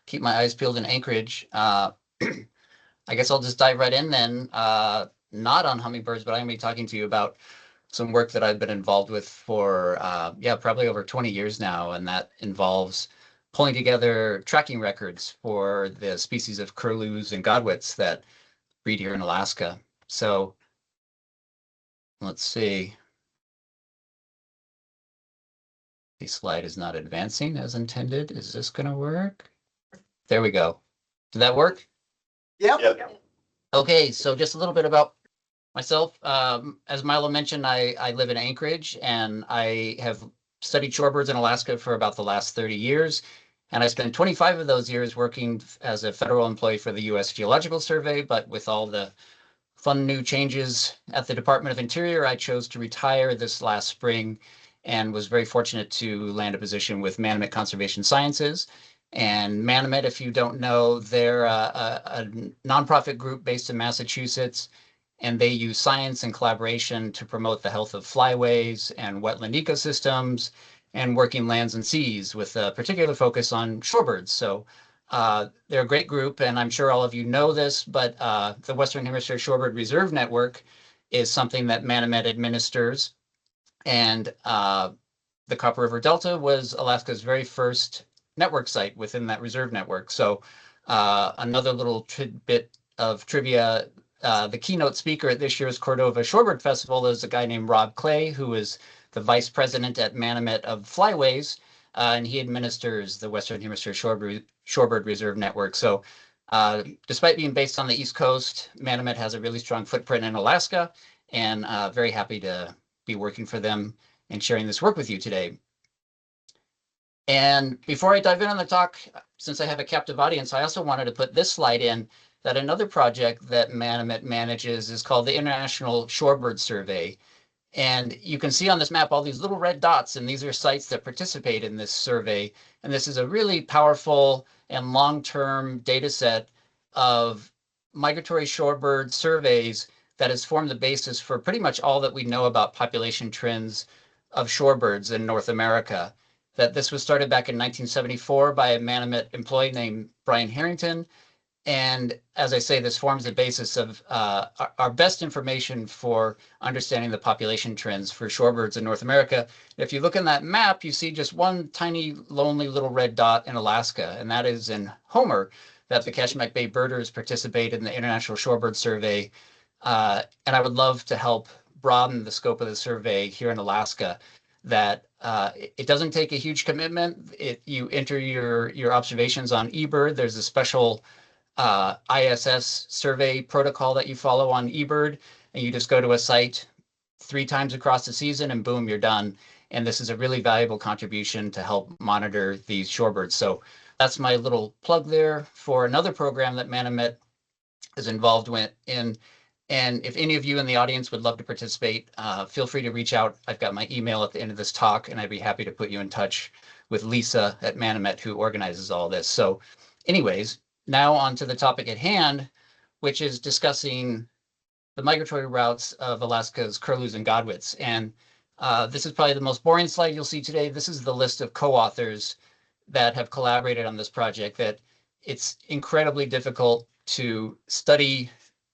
keep my eyes peeled in Anchorage. I guess I'll just dive right in then. Not on hummingbirds, but I'm going to be talking to you about some work that I've been involved with for, probably over 20 years now. And that involves pulling together tracking records for the species of curlews and godwits that breed here in Alaska. So let's see. The slide is not advancing as intended. Is this going to work? There we go. Did that work? Yep. Okay, so just a little bit about myself. As Milo mentioned, I live in Anchorage, and I have studied shorebirds in Alaska for about the last 30 years. And I spent 25 of those years working as a federal employee for the U.S. Geological Survey. But with all the fun new changes at the Department of Interior, I chose to retire this last spring and was very fortunate to land a position with MANOMET Conservation Sciences. And MANOMET, if you don't know, they're a nonprofit group based in Massachusetts, and they use science and collaboration to promote the health of flyways and wetland ecosystems and working lands and seas with a particular focus on shorebirds. So they're a great group, and I'm sure all of you know this, but the Western Hemisphere Shorebird Reserve Network is something that MANOMET administers. And the Copper River Delta was Alaska's very first network site within that reserve network. So another little tidbit of trivia, the keynote speaker at this year's Cordova Shorebird Festival is a guy named Rob Clay, who is the vice president at MANOMET of Flyways, and he administers the Western Hemisphere Shorebird Reserve Network. So despite being based on the East Coast, MANOMET has a really strong footprint in Alaska, and very happy to be working for them and sharing this work with you today. And before I dive in on the talk, since I have a captive audience, I also wanted to put this slide in that another project that MANOMET manages is called the International Shorebird Survey. And you can see on this map all these little red dots, and these are sites that participate in this survey. And this is a really powerful and long-term data set of migratory shorebird surveys that has formed the basis for pretty much all that we know about population trends of shorebirds in North America. That this was started back in 1974 by a MANOMET employee named Brian Harrington. And as I say, this forms the basis of our best information for understanding the population trends for shorebirds in North America. If you look in that map, you see just one tiny, lonely little red dot in Alaska, and that is in Homer, that the Kachemak Bay birders participate in the International Shorebird Survey. And I would love to help broaden the scope of the survey here in Alaska, that it doesn't take a huge commitment. You enter your observations on eBird. There's a special ISS survey protocol that you follow on eBird, and you just go to a site 3 times across the season and boom, you're done. And this is a really valuable contribution to help monitor these shorebirds. So that's my little plug there for another program that MANOMET is involved in. And if any of you in the audience would love to participate, feel free to reach out. I've got my email at the end of this talk, and I'd be happy to put you in touch with Lisa at MANOMET, who organizes all this. So anyways, now on to the topic at hand, which is discussing the migratory routes of Alaska's curlews and godwits. And this is probably the most boring slide you'll see today. This is the list of co-authors that have collaborated on this project. That it's incredibly difficult to study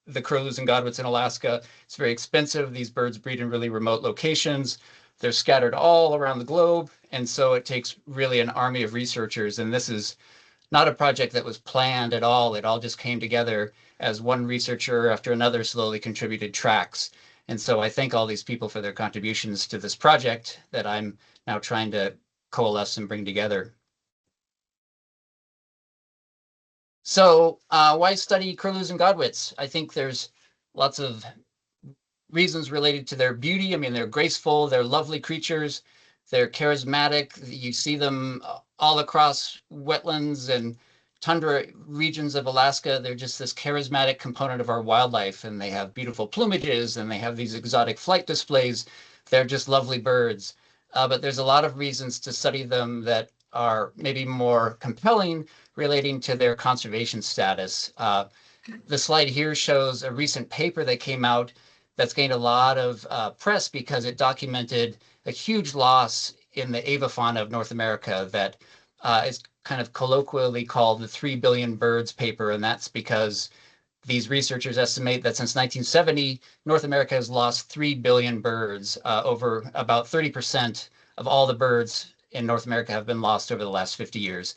the curlews and godwits in Alaska. It's very expensive. These birds breed in really remote locations. They're scattered all around the globe. And so it takes really an army of researchers. And this is not a project that was planned at all. It all just came together as one researcher after another slowly contributed tracks. And so I thank all these people for their contributions to this project that I'm now trying to coalesce and bring together. So why study curlews and godwits? I think there's lots of reasons related to their beauty. I mean, they're graceful, they're lovely creatures, they're charismatic. You see them all across wetlands and tundra regions of Alaska. They're just this charismatic component of our wildlife, and they have beautiful plumages, and they have these exotic flight displays. They're just lovely birds. But there's a lot of reasons to study them that are maybe more compelling relating to their conservation status. The slide here shows a recent paper that came out that's gained a lot of press because it documented a huge loss in the avifauna of North America that is kind of colloquially called the 3 billion birds paper, and that's because these researchers estimate that since 1970, North America has lost 3 billion birds. Over about 30% of all the birds in North America have been lost over the last 50 years.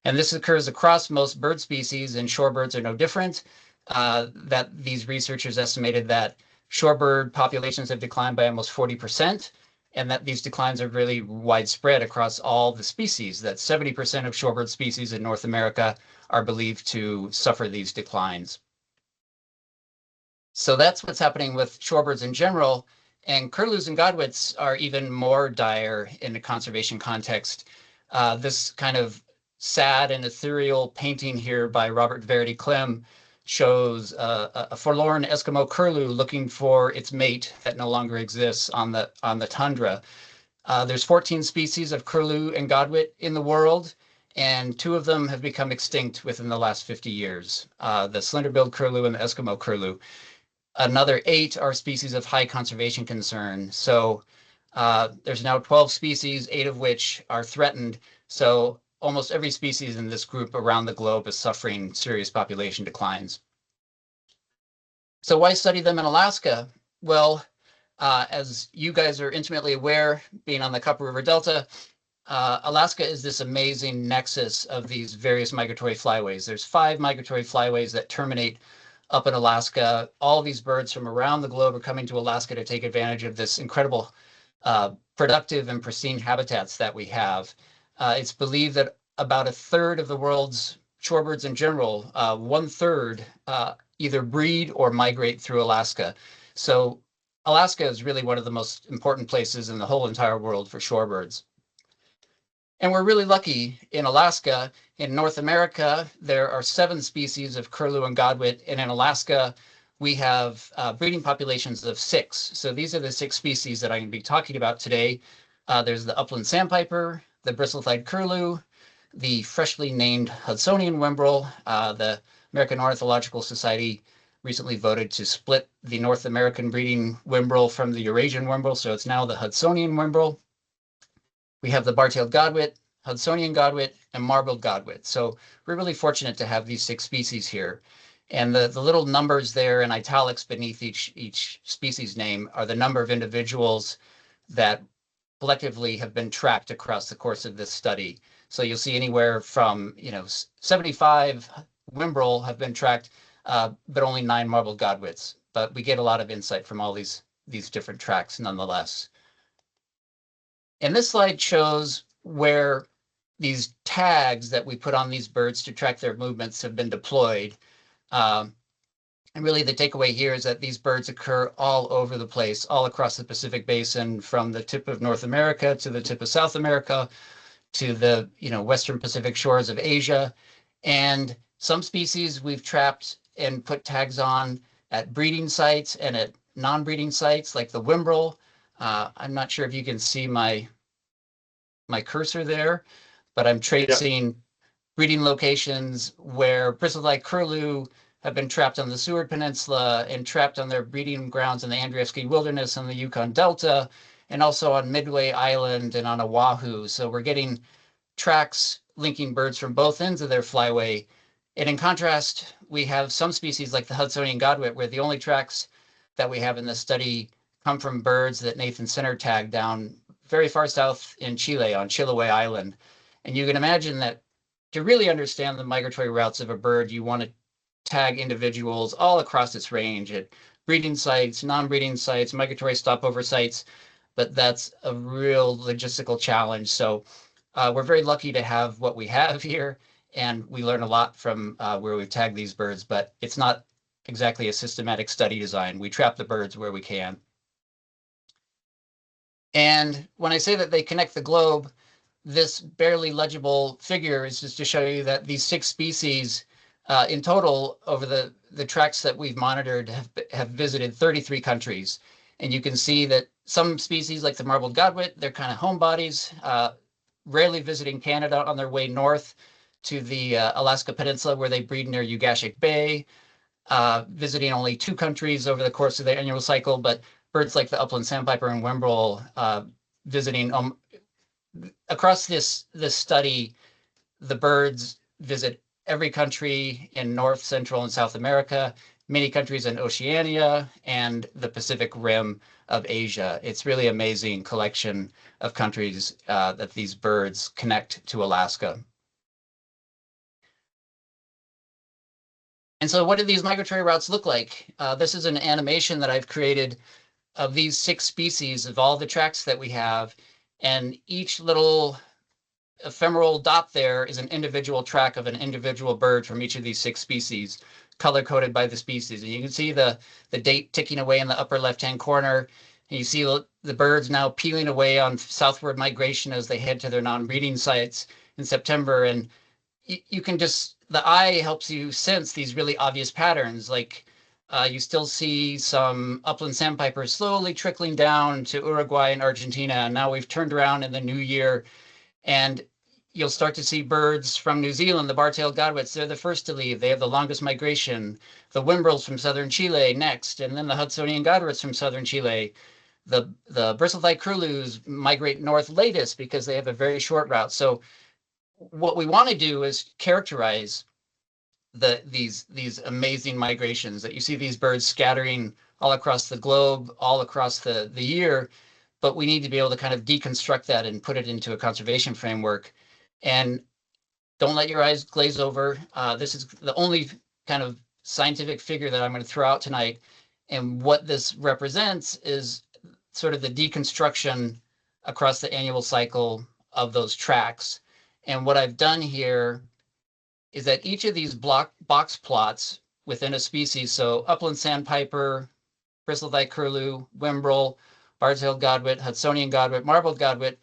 And this occurs across most bird species, and shorebirds are no different. That these researchers estimated that shorebird populations have declined by almost 40%, and that these declines are really widespread across all the species, that 70% of shorebird species in North America are believed to suffer these declines. So that's what's happening with shorebirds in general, and curlews and godwits are even more dire in the conservation context. This kind of sad and ethereal painting here by Robert Verity Clem shows a forlorn Eskimo curlew looking for its mate that no longer exists on the tundra. There's 14 species of curlew and godwit in the world, and 2 of them have become extinct within the last 50 years, the slender-billed curlew and the Eskimo curlew. Another 8 are species of high conservation concern. So there's now 12 species, 8 of which are threatened. So almost every species in this group around the globe is suffering serious population declines. So why study them in Alaska? Well, as you guys are intimately aware, being on the Copper River Delta, Alaska is this amazing nexus of these various migratory flyways. There's 5 migratory flyways that terminate up in Alaska. All these birds from around the globe are coming to Alaska to take advantage of this incredible productive and pristine habitats that we have. It's believed that about 1/3 of the world's shorebirds in general, 1/3 either breed or migrate through Alaska. So Alaska is really one of the most important places in the whole entire world for shorebirds. And we're really lucky in Alaska. In North America, there are 7 species of curlew and godwit, and in Alaska, we have breeding populations of 6. So these are the 6 species that I'm going to be talking about today. There's the upland sandpiper, the bristle-thighed curlew, the freshly named Hudsonian whimbrel. The American Ornithological Society recently voted to split the North American breeding whimbrel from the Eurasian whimbrel, so it's now the Hudsonian whimbrel. We have the bar-tailed godwit, Hudsonian godwit, and marbled godwit. So we're really fortunate to have these 6 species here. And the little numbers there in italics beneath each species name are the number of individuals that collectively have been tracked across the course of this study. So you'll see anywhere from 75 whimbrel have been tracked, but only 9 marbled godwits. But we get a lot of insight from all these different tracks nonetheless. And this slide shows where these tags that we put on these birds to track their movements have been deployed. And really the takeaway here is that these birds occur all over the place, all across the Pacific Basin, from the tip of North America to the tip of South America to the western Pacific shores of Asia. And some species we've trapped and put tags on at breeding sites and at non-breeding sites like the whimbrel. I'm not sure if you can see my cursor there, but I'm tracing breeding locations where bristle-thighed curlew have been trapped on the Seward Peninsula and trapped on their breeding grounds in the Andreevsky Wilderness and the Yukon Delta, and also on Midway Island and on Oahu. So we're getting tracks linking birds from both ends of their flyway. And in contrast, we have some species like the Hudsonian godwit, where the only tracks that we have in this study come from birds that Nathan Center tagged down very far south in Chile on Chiloé Island. And you can imagine that to really understand the migratory routes of a bird, you want to tag individuals all across its range at breeding sites, non-breeding sites, migratory stopover sites, but that's a real logistical challenge. So we're very lucky to have what we have here, and we learn a lot from where we've tagged these birds, but it's not exactly a systematic study design. We trap the birds where we can. And when I say that they connect the globe, this barely legible figure is just to show you that these 6 species in total over the tracks that we've monitored have visited 33 countries. And you can see that some species like the marbled godwit, they're kind of homebodies, rarely visiting Canada on their way north to the Alaska Peninsula where they breed near Ugashic Bay, visiting only 2 countries over the course of their annual cycle, but birds like the upland sandpiper and whimbrel visiting across this study. the birds visit every country in North, Central, and South America, many countries in Oceania, and the Pacific Rim of Asia. It's really amazing collection of countries that these birds connect to Alaska. And so what do these migratory routes look like? This is an animation that I've created of these 6 species of all the tracks that we have. And each little ephemeral dot there is an individual track of an individual bird from each of these 6 species, color-coded by the species. And you can see the date ticking away in the upper left-hand corner. And you see the birds now peeling away on southward migration as they head to their non-breeding sites in September. And you can just, the eye helps you sense these really obvious patterns. Like you still see some upland sandpipers slowly trickling down to Uruguay and Argentina. And now we've turned around in the new year, and you'll start to see birds from New Zealand, the bar-tailed godwits. They're the first to leave. They have the longest migration. The whimbrels from southern Chile next, and then the Hudsonian godwits from southern Chile. The bristlethied curlews migrate north latest because they have a very short route. So what we want to do is characterize these amazing migrations that you see these birds scattering all across the globe, all across the year, but we need to be able to kind of deconstruct that and put it into a conservation framework. And don't let your eyes glaze over. This is the only kind of scientific figure that I'm going to throw out tonight. And what this represents is sort of the deconstruction across the annual cycle of those tracks. And what I've done here is that each of these box plots within a species, so upland sandpiper, bristlethied curlew, whimbrel, bar-tailed godwit, Hudsonian godwit, marbled godwit,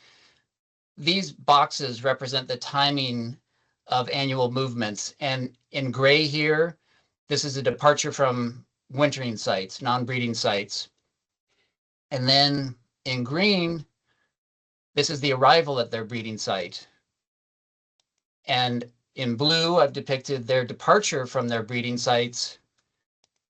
these boxes represent the timing of annual movements. And in gray here, this is a departure from wintering sites, non-breeding sites. And then in green, this is the arrival at their breeding site. And in blue, I've depicted their departure from their breeding sites.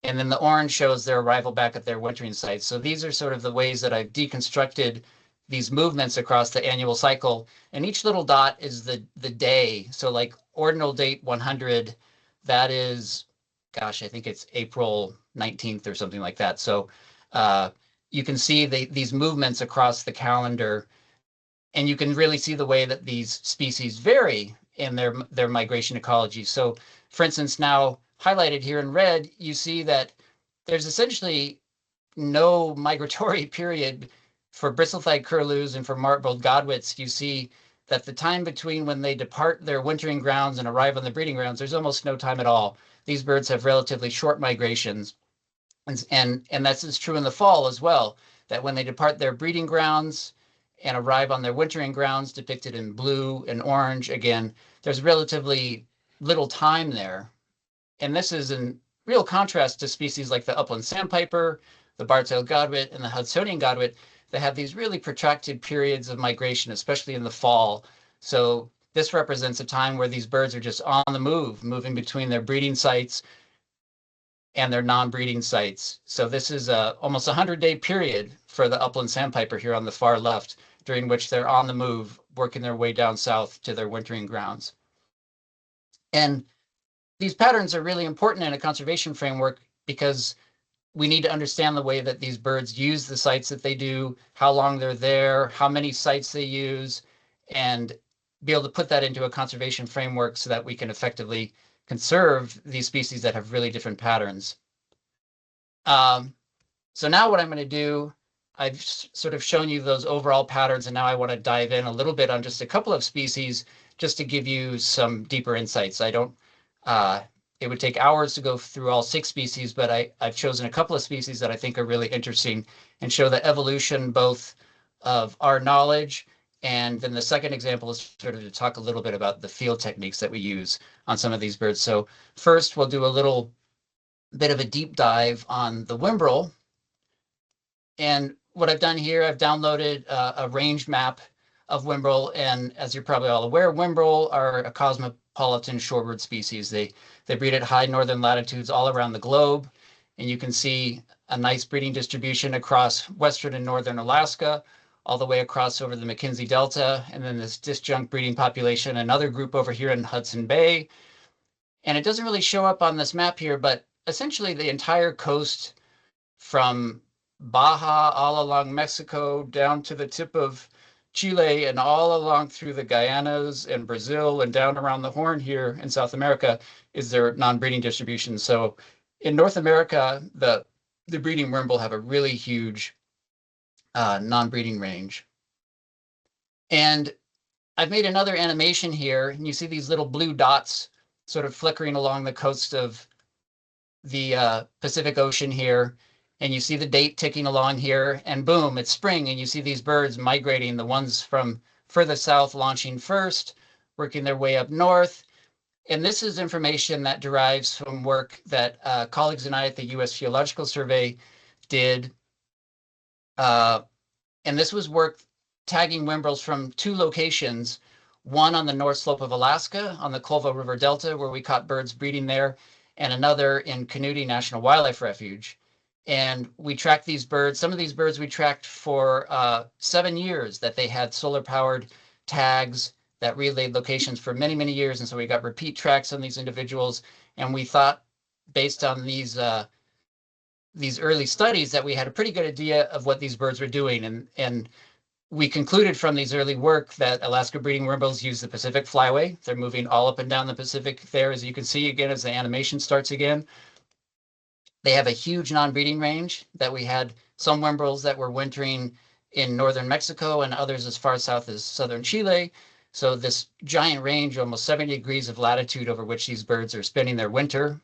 And then the orange shows their arrival back at their wintering sites. So these are sort of the ways that I've deconstructed these movements across the annual cycle. And each little dot is the day. So like ordinal date 100, that is, gosh, I think it's April 19th or something like that. So you can see these movements across the calendar, and you can really see the way that these species vary in their migration ecology. So for instance, now highlighted here in red, you see that there's essentially no migratory period for bristlethied curlews and for marbled godwits. You see that the time between when they depart their wintering grounds and arrive on the breeding grounds, there's almost no time at all. These birds have relatively short migrations. And that's as true in the fall as well, that when they depart their breeding grounds and arrive on their wintering grounds, depicted in blue and orange, again, there's relatively little time there. And this is in real contrast to species like the upland sandpiper, the bar-tailed godwit, and the Hudsonian godwit that have these really protracted periods of migration, especially in the fall. So this represents a time where these birds are just on the move, moving between their breeding sites and their non-breeding sites. So this is almost a 100-day period for the upland sandpiper here on the far left, during which they're on the move, working their way down south to their wintering grounds. And these patterns are really important in a conservation framework because we need to understand the way that these birds use the sites that they do, how long they're there, how many sites they use, and be able to put that into a conservation framework so that we can effectively conserve these species that have really different patterns. So now what I'm going to do, I've sort of shown you those overall patterns, and now I want to dive in a little bit on just a couple of species just to give you some deeper insights. I don't, it would take hours to go through all 6 species, but I've chosen a couple of species that I think are really interesting and show the evolution both of our knowledge, and then the second example is sort of to talk a little bit about the field techniques that we use on some of these birds. So first, we'll do a little bit of a deep dive on the whimbrel. And what I've done here, I've downloaded a range map of whimbrel. And as you're probably all aware, whimbrel are a cosmopolitan shorebird species. They breed at high northern latitudes all around the globe. And you can see a nice breeding distribution across western and northern Alaska, all the way across over the McKenzie Delta, and then this disjunct breeding population, another group over here in Hudson Bay. And it doesn't really show up on this map here, but essentially the entire coast from Baja all along Mexico down to the tip of Chile and all along through the Guyanas and Brazil and down around the Horn here in South America is their non-breeding distribution. So in North America, the breeding wimble have a really huge non-breeding range. And I've made another animation here, and you see these little blue dots sort of flickering along the coast of the Pacific Ocean here. And you see the date ticking along here, and boom, it's spring, and you see these birds migrating, the ones from further south launching first, working their way up north. And this is information that derives from work that colleagues and I at the U.S. Geological Survey did. And this was work tagging wimbrels from 2 locations, one on the north slope of Alaska on the Colville River Delta, where we caught birds breeding there, and another in Canute National Wildlife Refuge. And we tracked these birds. Some of these birds we tracked for 7 years, that they had solar-powered tags that relayed locations for many, many years. And so we got repeat tracks on these individuals. And we thought, based on these early studies, that we had a pretty good idea of what these birds were doing. And we concluded from these early work that Alaska breeding wimbrels use the Pacific Flyway. They're moving all up and down the Pacific there, as you can see again as the animation starts again. They have a huge non-breeding range, that we had some wimbrels that were wintering in northern Mexico and others as far south as southern Chile. So this giant range, almost 70 degrees of latitude over which these birds are spending their winter.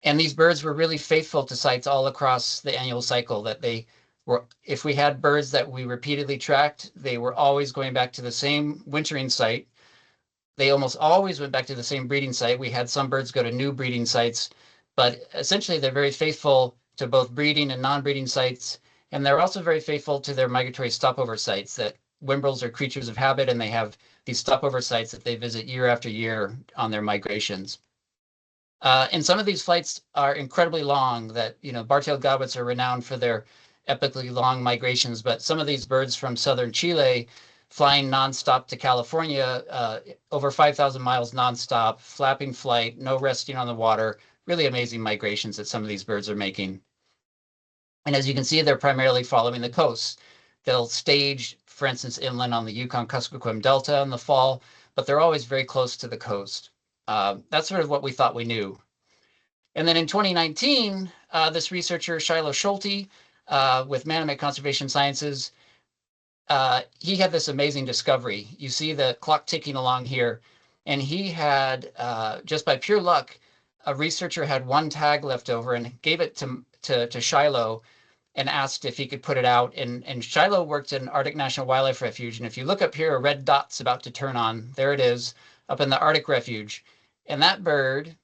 And these birds were really faithful to sites all across the annual cycle, that they were, if we had birds that we repeatedly tracked, they were always going back to the same wintering site. They almost always went back to the same breeding site. We had some birds go to new breeding sites, but essentially they're very faithful to both breeding and non-breeding sites. And they're also very faithful to their migratory stopover sites, that wimbrels are creatures of habit, and they have these stopover sites that they visit year after year on their migrations. And some of these flights are incredibly long, that, bar-tailed godwits are renowned for their epically long migrations, but some of these birds from southern Chile flying nonstop to California, over 5,000 miles nonstop, flapping flight, no resting on the water, really amazing migrations that some of these birds are making. And as you can see, they're primarily following the coast. They'll stage, for instance, inland on the Yukon-Kuskokwim Delta in the fall, but they're always very close to the coast. That's sort of what we thought we knew. And then in 2019, this researcher, Shiloh Schulte, with Manomet Conservation Sciences, he had this amazing discovery. You see the clock ticking along here, and he had, just by pure luck, a researcher had one tag left over and gave it to Shiloh and asked if he could put it out. And Shiloh worked in Arctic National Wildlife Refuge. And if you look up here, a red dot's about to turn on. There it is, up in the Arctic Refuge. And that bird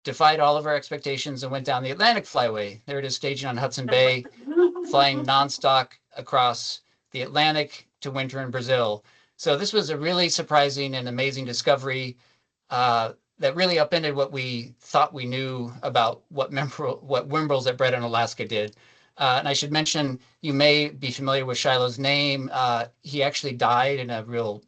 defied all of our expectations and went down the Atlantic Flyway. There it is, staging on Hudson Bay, flying nonstop across the Atlantic to winter in Brazil. So this was a really surprising and amazing discovery that really upended what we thought we knew about what wimbrels that bred in Alaska did. And I should mention, you may be familiar with Shiloh's name. He actually died in a real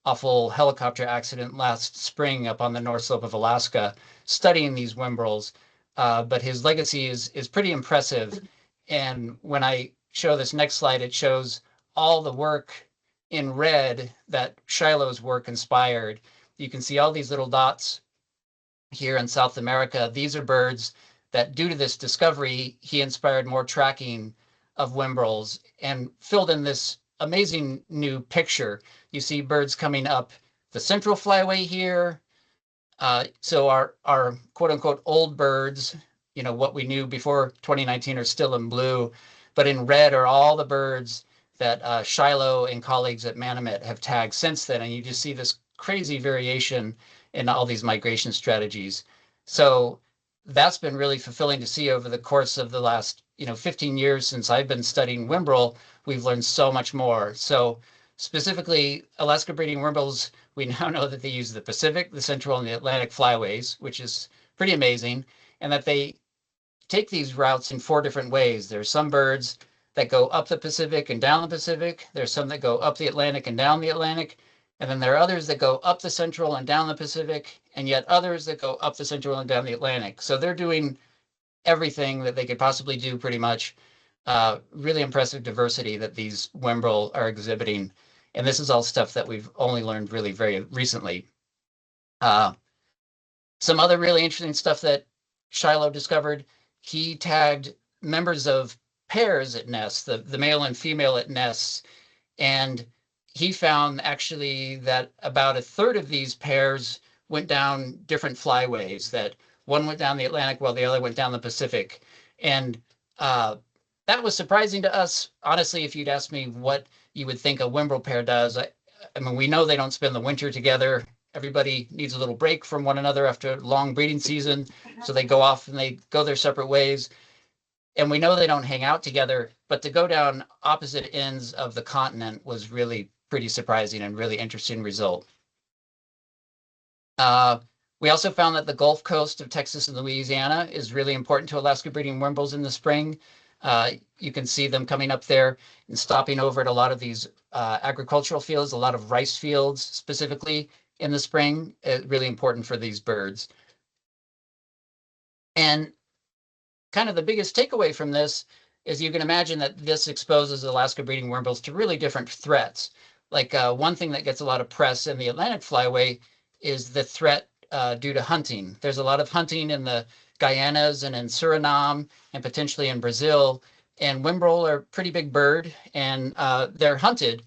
awful helicopter accident last spring up on the north slope of Alaska, studying these wimbrels. But his legacy is pretty impressive. And when I show this next slide, it shows all the work in red that Shiloh's work inspired. You can see all these little dots here in South America. These are birds that, due to this discovery, he inspired more tracking of wimbrels and filled in this amazing new picture. You see birds coming up the central flyway here. So our quote unquote old birds, what we knew before 2019, are still in blue, but in red are all the birds that Shiloh and colleagues at Manomet have tagged since then. And you just see this crazy variation in all these migration strategies. So that's been really fulfilling to see over the course of the last 15 years since I've been studying wimbrel. We've learned so much more. So specifically, Alaska breeding wimbrels, we now know that they use the Pacific, the Central, and the Atlantic flyways, which is pretty amazing, and that they take these routes in 4 different ways. There's some birds that go up the Pacific and down the Pacific. There's some that go up the Atlantic and down the Atlantic. And then there are others that go up the Central and down the Pacific, and yet others that go up the Central and down the Atlantic. So they're doing everything that they could possibly do pretty much. Really impressive diversity that these Wimbrel are exhibiting. And this is all stuff that we've only learned really very recently. Some other really interesting stuff that Shiloh discovered, he tagged members of pairs at nests, the male and female at nests, and he found actually that about a third of these pairs went down different flyways, that one went down the Atlantic while the other went down the Pacific. And that was surprising to us. Honestly, if you'd asked me what you would think a Wimbrel pair does, I mean, we know they don't spend the winter together. Everybody needs a little break from one another after a long breeding season. So they go off and they go their separate ways. And we know they don't hang out together, but to go down opposite ends of the continent was really pretty surprising and really interesting result. We also found that the Gulf Coast of Texas and Louisiana is really important to Alaska breeding Wimbrels in the spring. You can see them coming up there and stopping over at a lot of these agricultural fields, a lot of rice fields specifically in the spring, really important for these birds. And kind of the biggest takeaway from this is you can imagine that this exposes Alaska breeding Wimbrels to really different threats. Like one thing that gets a lot of press in the Atlantic flyway is the threat due to hunting. There's a lot of hunting in the Guyanas and in Suriname and potentially in Brazil. And Wimbrel are a pretty big bird, and they're hunted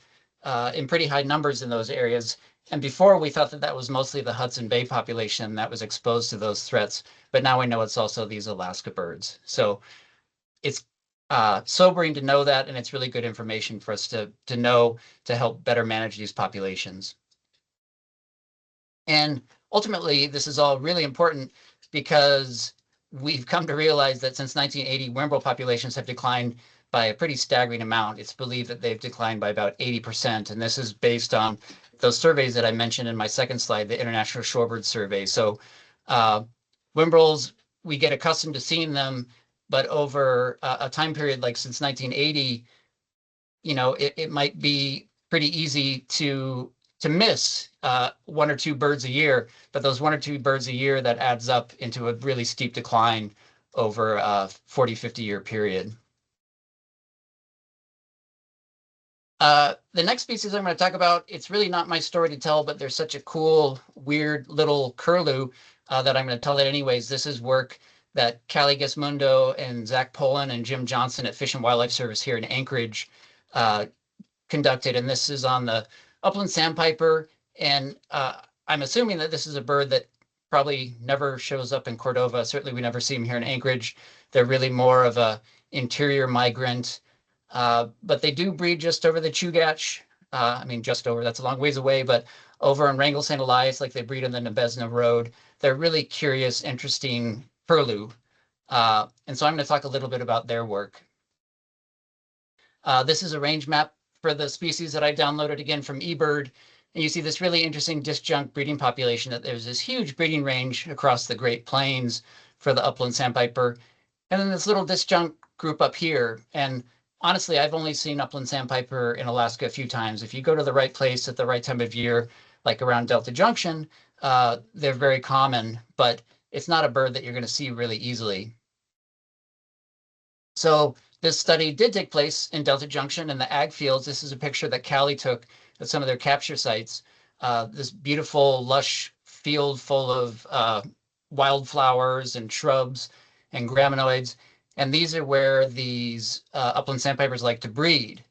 in pretty high numbers in those areas. And before, we thought that that was mostly the Hudson Bay population that was exposed to those threats, but now we know it's also these Alaska birds. So it's sobering to know that, and it's really good information for us to know to help better manage these populations. And ultimately, this is all really important because we've come to realize that since 1980, Wimbrel populations have declined by a pretty staggering amount. It's believed that they've declined by about 80%, and this is based on those surveys that I mentioned in my second slide, the International Shorebird Survey. So Wimbrels, we get accustomed to seeing them, but over a time period like since 1980, you know, it might be pretty easy to miss one or two birds a year, but those one or two birds a year, that adds up into a really steep decline over a 40, 50-year period. The next species I'm going to talk about, it's really not my story to tell, but there's such a cool, weird little curlew that I'm going to tell it anyways. This is work that Callie Gismundo and Zach Poland and Jim Johnson at Fish and Wildlife Service here in Anchorage conducted, and this is on the upland sandpiper. And I'm assuming that this is a bird that probably never shows up in Cordova. Certainly we never see them here in Anchorage. They're really more of a interior migrant. But they do breed just over the Chugach. I mean, just over, that's a long ways away, but over in Wrangell St. Elias, like they breed on the Nebezna Road. They're really curious, interesting curlew. And so I'm going to talk a little bit about their work. This is a range map for the species that I downloaded again from eBird. And you see this really interesting disjunct breeding population, that there's this huge breeding range across the Great Plains for the upland sandpiper. And then this little disjunct group up here. And honestly, I've only seen upland sandpiper in Alaska a few times. If you go to the right place at the right time of year, like around Delta Junction, they're very common, but it's not a bird that you're going to see really easily. So this study did take place in Delta Junction in the ag fields. This is a picture that Callie took at some of their capture sites. This beautiful, lush field full of wildflowers and shrubs and graminoids. And these are where these upland sandpipers like to breed.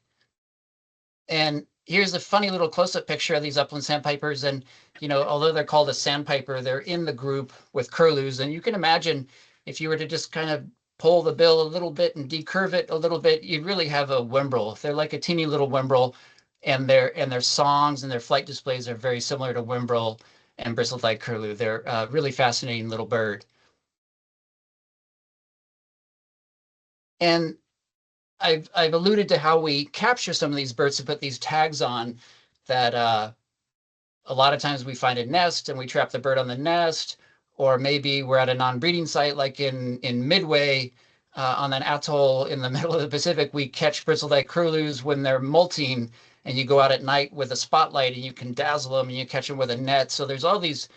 And here's a funny little close-up picture of these upland sandpipers. And, you know, although they're called a sandpiper, they're in the group with curlews. And you can imagine if you were to just kind of pull the bill a little bit and decurve it a little bit, you'd really have a Wimbrel. They're like a teeny little Wimbrel, and their songs and their flight displays are very similar to Wimbrel and bristle-thighed curlew. They're a really fascinating little bird. And I've alluded to how we capture some of these birds to put these tags on that a lot of times we find a nest and we trap the bird on the nest, or maybe we're at a non-breeding site like in Midway, on an atoll in the middle of the Pacific, we catch bristleback curlews when they're molting, and you go out at night with a spotlight and you can dazzle them and you catch them with a net. So there's all these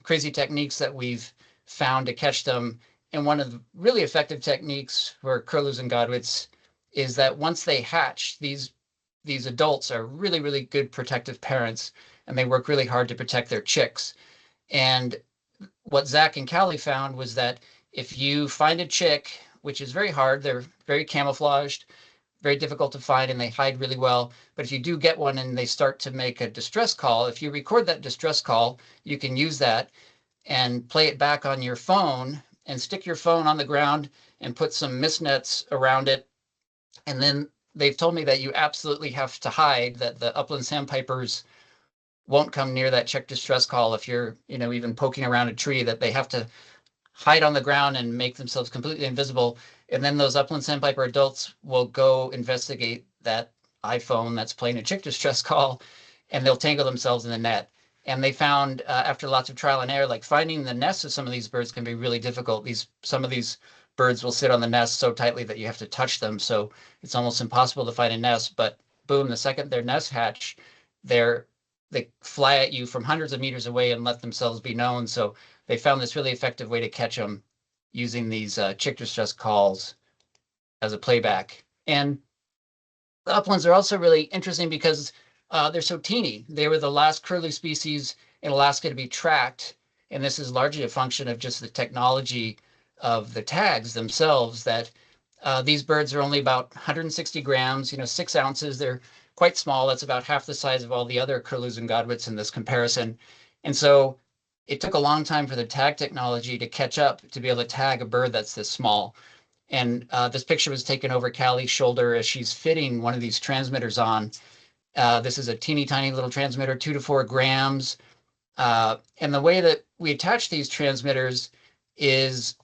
crazy techniques that we've found to catch them. And one of the really effective techniques for curlews and godwits is that once they hatch, these adults are really, really good protective parents, and they work really hard to protect their chicks. And what Zach and Callie found was that if you find a chick, which is very hard, they're very camouflaged, very difficult to find, and they hide really well. But if you do get one and they start to make a distress call, if you record that distress call, you can use that and play it back on your phone and stick your phone on the ground and put some mist nets around it. And then they've told me that you absolutely have to hide, that the upland sandpipers won't come near that chick distress call if you're, even poking around a tree, that they have to hide on the ground and make themselves completely invisible. And then those upland sandpiper adults will go investigate that iPhone that's playing a chick distress call, and they'll tangle themselves in the net. And they found, after lots of trial and error, like finding the nests of some of these birds can be really difficult. Some of these birds will sit on the nest so tightly that you have to touch them. So it's almost impossible to find a nest. But boom, the second their nests hatch, they fly at you from hundreds of meters away and let themselves be known. So they found this really effective way to catch them using these chick distress calls as a playback. And the uplands are also really interesting because they're so teeny. They were the last curlew species in Alaska to be tracked. And this is largely a function of just the technology of the tags themselves, that these birds are only about 160 grams, 6 ounces. They're quite small. That's about half the size of all the other curlews and godwits in this comparison. And so it took a long time for the tag technology to catch up to be able to tag a bird that's this small. And this picture was taken over Callie's shoulder as she's fitting one of these transmitters on. This is a teeny tiny little transmitter, 2 to 4 grams. And the way that we attach these transmitters is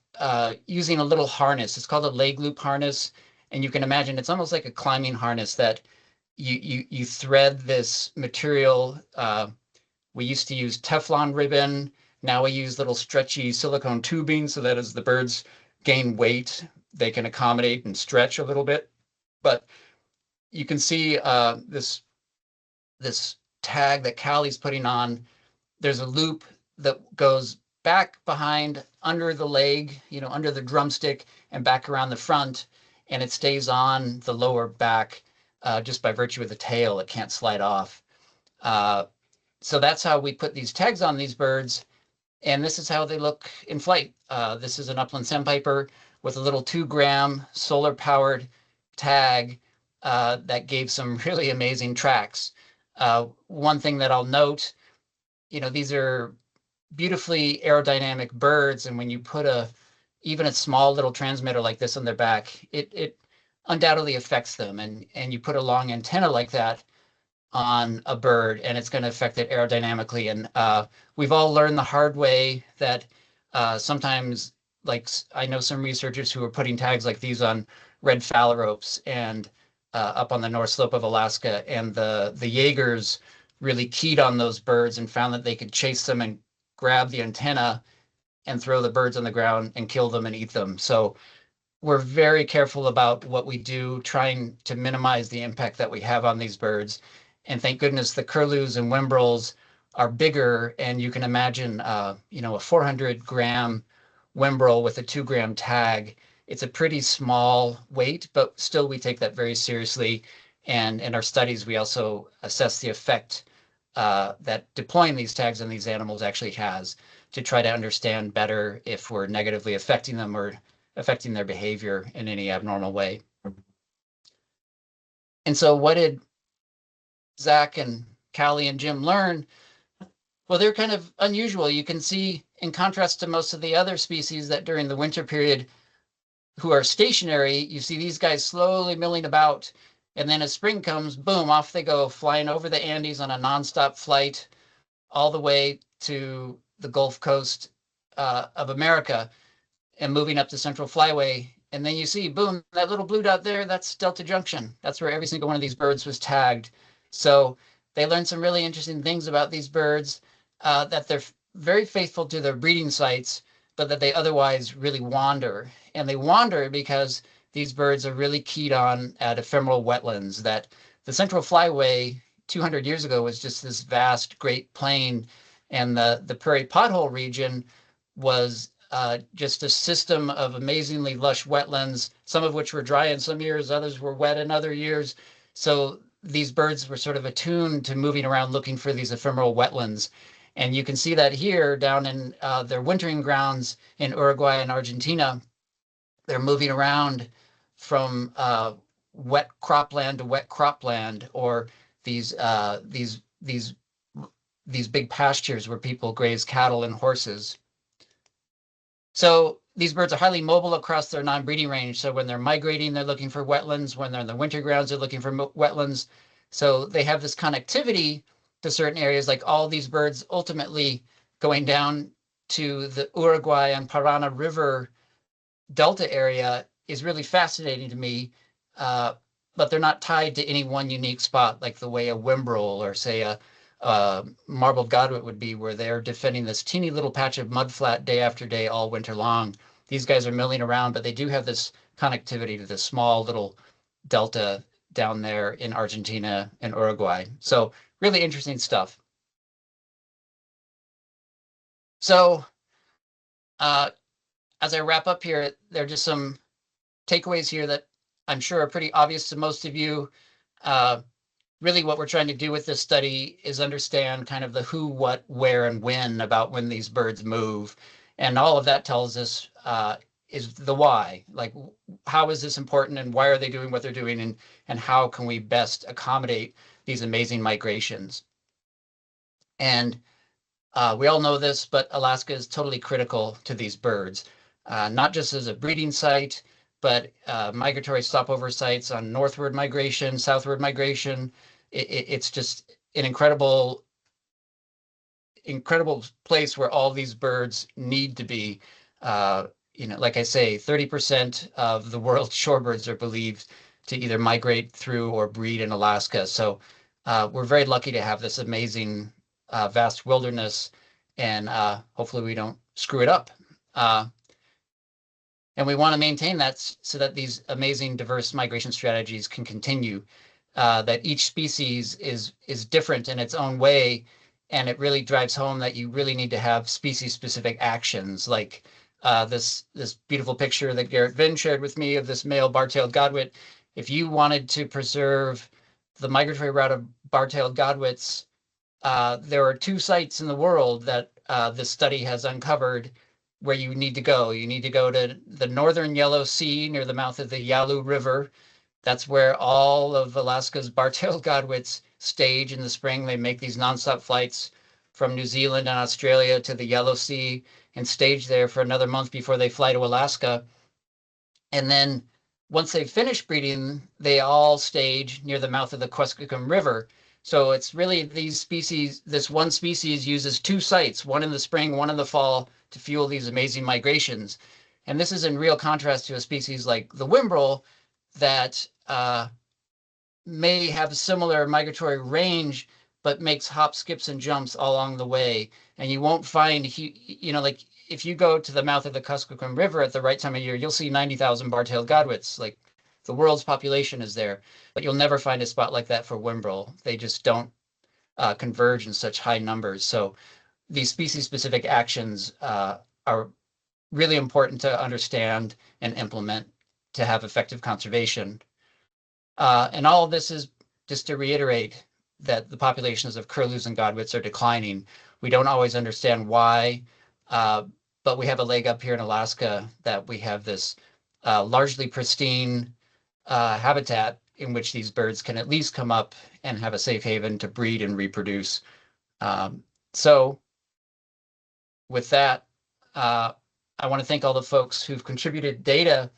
using a little harness. It's called a leg loop harness. And you can imagine it's almost like a climbing harness that you thread this material. We used to use Teflon ribbon. Now we use little stretchy silicone tubing so that as the birds gain weight, they can accommodate and stretch a little bit. But you can see this tag that Callie's putting on. There's a loop that goes back behind under the leg, under the drumstick, and back around the front, and it stays on the lower back just by virtue of the tail. It can't slide off. So that's how we put these tags on these birds, and this is how they look in flight. This is an upland sandpiper with a little 2-gram solar-powered tag that gave some really amazing tracks. One thing that I'll note, these are beautifully aerodynamic birds, and when you put even a small little transmitter like this on their back, it undoubtedly affects them. And you put a long antenna like that on a bird, and it's going to affect it aerodynamically. And we've all learned the hard way that sometimes, like I know some researchers who are putting tags like these on red phalaropes and up on the North Slope of Alaska, and the Jaegers really keyed on those birds and found that they could chase them and grab the antenna and throw the birds on the ground and kill them and eat them. So we're very careful about what we do, trying to minimize the impact that we have on these birds. And thank goodness the curlews and whimbrels are bigger, and you can imagine, a 400-gram whimbrel with a 2-gram tag. It's a pretty small weight, but still we take that very seriously. And in our studies, we also assess the effect that deploying these tags on these animals actually has, to try to understand better if we're negatively affecting them or affecting their behavior in any abnormal way. And so what did Zach and Callie and Jim learn? Well, they're kind of unusual. You can see, in contrast to most of the other species that during the winter period who are stationary, you see these guys slowly milling about. And then as spring comes, boom, off they go, flying over the Andes on a nonstop flight all the way to the Gulf Coast of America and moving up the Central Flyway. And then you see, boom, that little blue dot there, that's Delta Junction. That's where every single one of these birds was tagged. So they learned some really interesting things about these birds, that they're very faithful to their breeding sites, but that they otherwise really wander. And they wander because these birds are really keyed on at ephemeral wetlands, that the Central Flyway 200 years ago was just this vast, great plain, and the prairie pothole region was just a system of amazingly lush wetlands, some of which were dry in some years, others were wet in other years. So these birds were sort of attuned to moving around looking for these ephemeral wetlands. And you can see that here down in their wintering grounds in Uruguay and Argentina. They're moving around from wet cropland to wet cropland, or these big pastures where people graze cattle and horses. So these birds are highly mobile across their non-breeding range. So when they're migrating, they're looking for wetlands. When they're in the winter grounds, they're looking for wetlands. So they have this connectivity to certain areas, like all these birds ultimately going down to the Uruguay and Parana River Delta area is really fascinating to me. But they're not tied to any one unique spot, like the way a whimbrel or say a marbled godwit would be, where they're defending this teeny little patch of mudflat day after day all winter long. These guys are milling around, but they do have this connectivity to this small little delta down there in Argentina and Uruguay. So really interesting stuff. So as I wrap up here, there are just some takeaways here that I'm sure are pretty obvious to most of you. Really what we're trying to do with this study is understand kind of the who, what, where, and when about when these birds move. And all of that tells us is the why, like how is this important and why are they doing what they're doing, and how can we best accommodate these amazing migrations. And we all know this, but Alaska is totally critical to these birds, not just as a breeding site, but migratory stopover sites on northward migration, southward migration. It's just an incredible place where all these birds need to be. Like I say, 30% of the world's shorebirds are believed to either migrate through or breed in Alaska. So we're very lucky to have this amazing vast wilderness, and hopefully we don't screw it up. And we want to maintain that so that these amazing diverse migration strategies can continue, that each species is different in its own way. And it really drives home that you really need to have species-specific actions, like this beautiful picture that Garrett Vinn shared with me of this male bar-tailed godwit. If you wanted to preserve the migratory route of bar-tailed godwits, there are 2 sites in the world that this study has uncovered where you need to go. You need to go to the northern Yellow Sea near the mouth of the Yalu River. That's where all of Alaska's bar-tailed godwits stage in the spring. They make these nonstop flights from New Zealand and Australia to the Yellow Sea and stage there for another month before they fly to Alaska. And then once they finish breeding, they all stage near the mouth of the Kuskokwim River. So it's really these species, this one species uses 2 sites, one in the spring, one in the fall, to fuel these amazing migrations. And this is in real contrast to a species like the whimbrel that may have a similar migratory range, but makes hops, skips, and jumps all along the way. And you won't find, like if you go to the mouth of the Kuskokwim River at the right time of year, you'll see 90,000 bar-tailed godwits. Like the world's population is there, but you'll never find a spot like that for whimbrel. They just don't converge in such high numbers. So these species-specific actions are really important to understand and implement to have effective conservation. And all of this is just to reiterate that the populations of curlews and godwits are declining. We don't always understand why, but we have a leg up here in Alaska that we have this largely pristine habitat in which these birds can at least come up and have a safe haven to breed and reproduce. So with that, I want to thank all the folks who've contributed data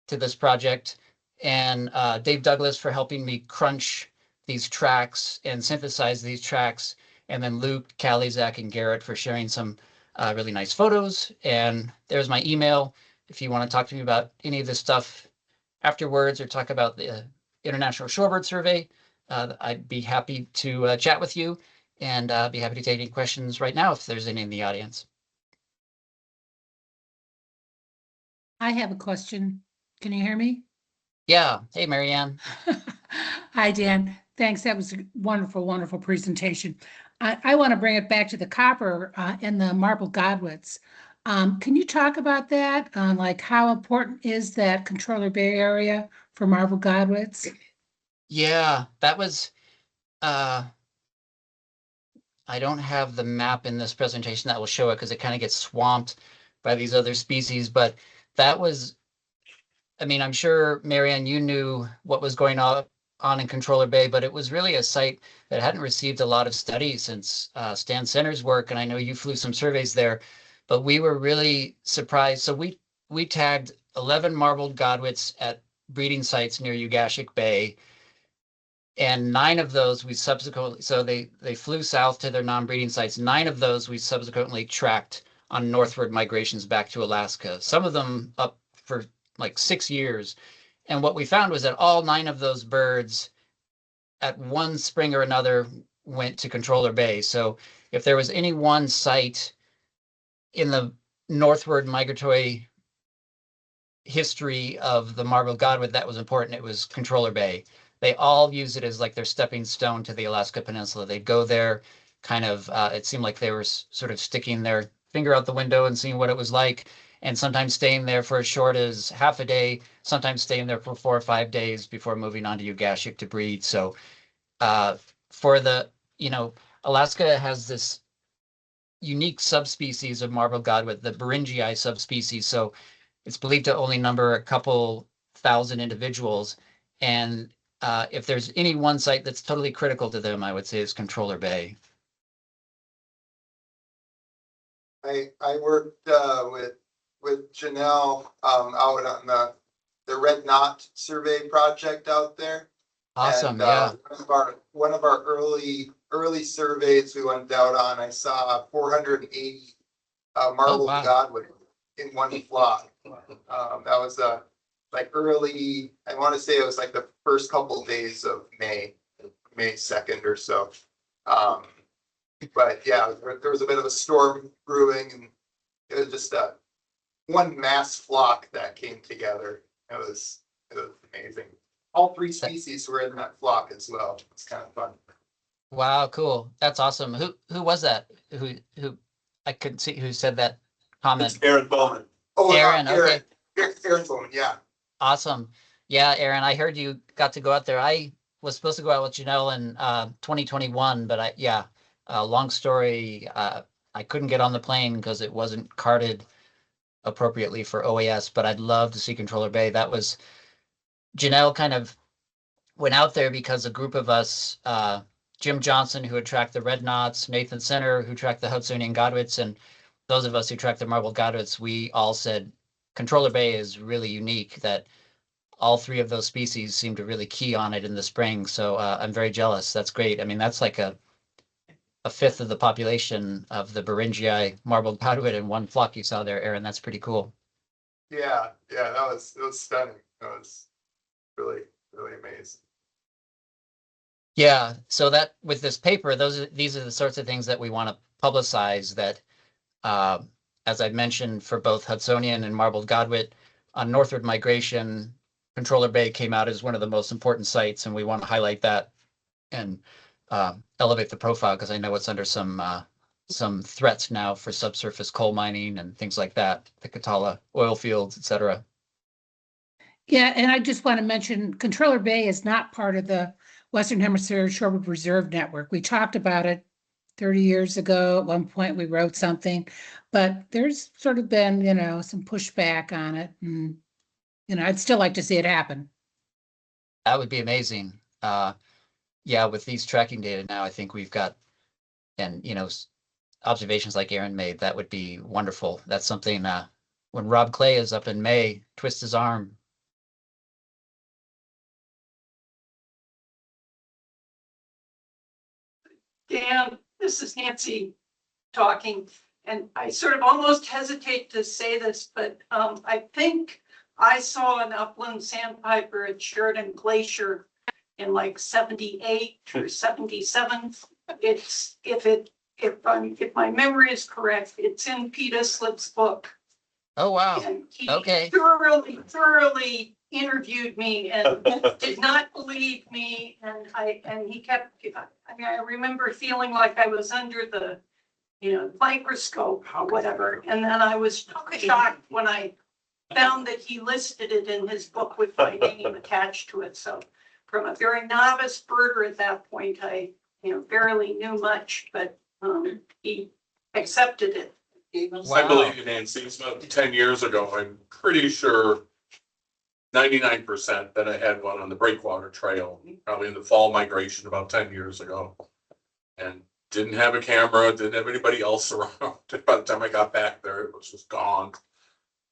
to this project, and Dave Douglas for helping me crunch these tracks and synthesize these tracks, and then Luke, Callie, Zach, and Garrett for sharing some really nice photos. And there's my email if you want to talk to me about any of this stuff afterwards or talk about the International Shorebird Survey. I'd be happy to chat with you, and be happy to take any questions right now if there's any in the audience. I have a question. Can you hear me? Yeah. Hey, Marianne. Hi, Dan. Thanks. That was a wonderful, wonderful presentation. I want to bring it back to the copper and the marble godwits. Can you talk about that? Like how important is that controller bay area for marble godwits? Yeah, that was, uh, I don't have the map in this presentation that will show it because it kind of gets swamped by these other species, but that was, I mean, I'm sure, Marianne, you knew what was going on in Controller Bay, but it was really a site that hadn't received a lot of study since Stan Center's work, and I know you flew some surveys there, but we were really surprised. So we tagged 11 marbled godwits at breeding sites near Ugashik Bay, and 9 of those we subsequently, so they flew south to their non-breeding sites. 9 of those we subsequently tracked on northward migrations back to Alaska, some of them up for like 6 years. And what we found was that all 9 of those birds at one spring or another went to Controller Bay. So if there was any one site in the northward migratory history of the marbled godwit that was important, it was Controller Bay. They all use it as like their stepping stone to the Alaska Peninsula. They'd go there, kind of, it seemed like they were sort of sticking their finger out the window and seeing what it was like, and sometimes staying there for as short as half a day, sometimes staying there for 4 or 5 days before moving on to Ugashik to breed. So for the, Alaska has this unique subspecies of marbled godwit, the Beringii subspecies. So it's believed to only number a couple thousand individuals. And if there's any one site that's totally critical to them, I would say is Controller Bay. I worked with Janelle out on the Red Knot survey project out there. Awesome, And yeah. one of our early surveys we went out on, I saw 480 marbled godwit in one flock. That was like early, I want to say it was like the first couple of days of May 2nd or so. But yeah, there was a bit of a storm brewing, and it was just one mass flock that came together. It was amazing. All 3 species were in that flock as well. It was kind of fun. Wow, cool. That's awesome. Who was that? Who I couldn't see who said that comment. It's Aaron Bowman. Oh, Aaron, okay. Aaron Bowman, yeah. Awesome. Yeah, Aaron, I heard you got to go out there. I was supposed to go out with Janelle in 2021, but long story, I couldn't get on the plane because it wasn't carted appropriately for OAS, but I'd love to see Controller Bay. That was, Janelle kind of went out there because a group of us, Jim Johnson, who had tracked the red knots, Nathan Center, who tracked the Hudsonian godwits, and those of us who tracked the marbled godwits, we all said Controller Bay is really unique, that all 3 of those species seem to really key on it in the spring. So I'm very jealous. That's great. I mean, that's like a 1/5 of the population of the Beringii marbled godwit in one flock you saw there, Aaron. That's pretty cool. Yeah, it was stunning. It was really, really amazing. Yeah, so that with this paper, these are the sorts of things that we want to publicize, that as I mentioned, for both Hudsonian and marbled godwit on northward migration, Controller Bay came out as one of the most important sites, and we want to highlight that and elevate the profile, because I know it's under some threats now for subsurface coal mining and things like that, the Katala oil fields, et cetera. Yeah, and I just want to mention Controller Bay is not part of the Western Hemisphere Shorebird Reserve Network. We talked about it 30 years ago. At one point we wrote something, but there's sort of been, some pushback on it. And, I'd still like to see it happen. That would be amazing. Yeah, with these tracking data now, I think we've got, and, observations like Aaron made, that would be wonderful. That's something, when Rob Clay is up in May, twist his arm. Dan, this is Nancy talking, and I sort of almost hesitate to say this, but I think I saw an upland sandpiper at Sheridan Glacier in like 78 or 77. It's if my memory is correct, it's in Peter Slip's book. Oh, wow. And he Okay. thoroughly interviewed me and did not believe me. And he kept, I mean, I remember feeling like I was under the, microscope or whatever. And then I was shocked when I found that he listed it in his book with my name attached to it. So from a very novice birder at that point, I, barely knew much, but he accepted it. I believe you, Nancy. It's about 10 years ago. I'm pretty sure 99% that I had one on the Breakwater Trail, probably in the fall migration about 10 years ago. And didn't have a camera, didn't have anybody else around. By the time I got back there, it was just gone.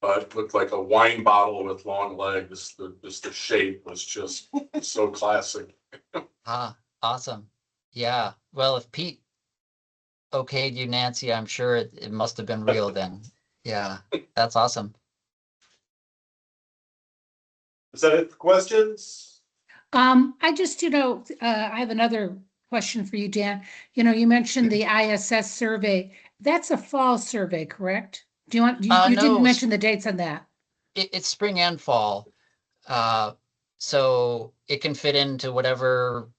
But it looked like a wine bottle with long legs. The shape was just so classic. Ah, awesome. Yeah. Well, if Pete okayed you, Nancy, I'm sure it must have been real then. Yeah, that's awesome. Is that it for questions? I just, I have another question for you, Dan. You mentioned the ISS survey. That's a fall survey, correct? Do you want, you No, didn't mention the dates on that. It's spring and fall. So it can fit into whatever,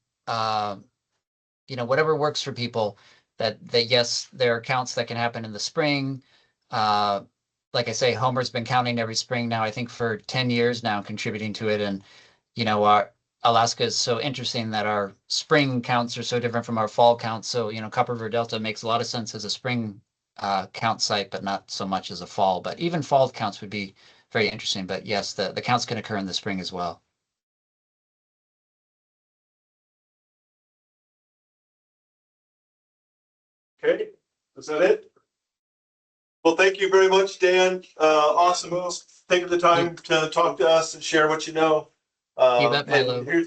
whatever works for people. That yes, there are counts that can happen in the spring. Like I say, Homer's been counting every spring now, I think for 10 years now, contributing to it. And, our Alaska is so interesting that our spring counts are so different from our fall counts. So, Copper River Delta makes a lot of sense as a spring count site, but not so much as a fall. But even fall counts would be very interesting. But yes, the counts can occur in the spring as well. Okay, is that it? Well, thank you very much, Dan. Awesome. Taking the time to talk to us and share what you know. bet, Milo. And here's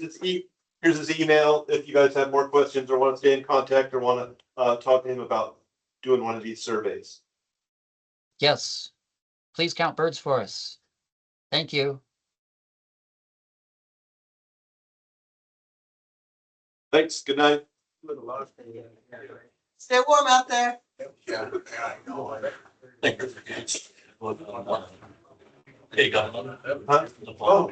his email. If you guys have more questions or want to stay in contact or want to talk to him about doing one of these surveys. Yes, please count birds for us. Thank you. Thanks. Good night. Stay warm out there. Yeah, I know. Hey, God. Huh? Oh,